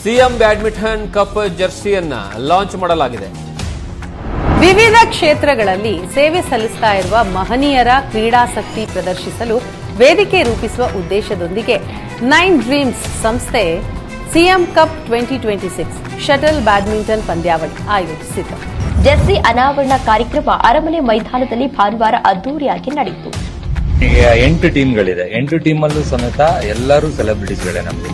CM badminton cup ಜರ್ಸಿಯನ್ನ launch ಮಾಡಲಾಗಿದೆ. ವಿವಿಧ ಕ್ಷೇತ್ರಗಳಲ್ಲಿ ಸೇವೆ ಸಲ್ಲಿಸ್ತಾ ಇರುವ ಮಹನೀಯರ ಕ್ರೀಡಾಸಕ್ತಿ ಪ್ರದರ್ಶಿಸಲು ವೇದಿಕೆ ರೂಪಿಸುವ ಉದ್ದೇಶದೊಂದಿಗೆ 9 ಡ್ರೀಮ್ಸ್ ಸಂಸ್ಥೆ ಸಿಎಂ ಕಪ್ 2026 ಶಟಲ್ ಬ್ಯಾಡ್ಮಿಂಟನ್ ಪಂದ್ಯಾವಳಿ ಆಯೋಜಿಸಿತು. ಜರ್ಸಿ ಅನಾವರಣ ಕಾರ್ಯಕ್ರಮ ಅರಮನೆ ಮೈದಾನದಲ್ಲಿ ಭಾನುವಾರ ಅದ್ದೂರಿಯಾಗಿ ನಡೆಯಿತು. ಈಗ 8 ಟೀಮ್ಗಳಿದೆ. 8 ಟೀಮಲ್ಲೂ ಸಮೇತ ಎಲ್ಲರೂ ಸೆಲೆಬ್ರಿಟೀಸ್ಗಳೇ ನಮಗೆ.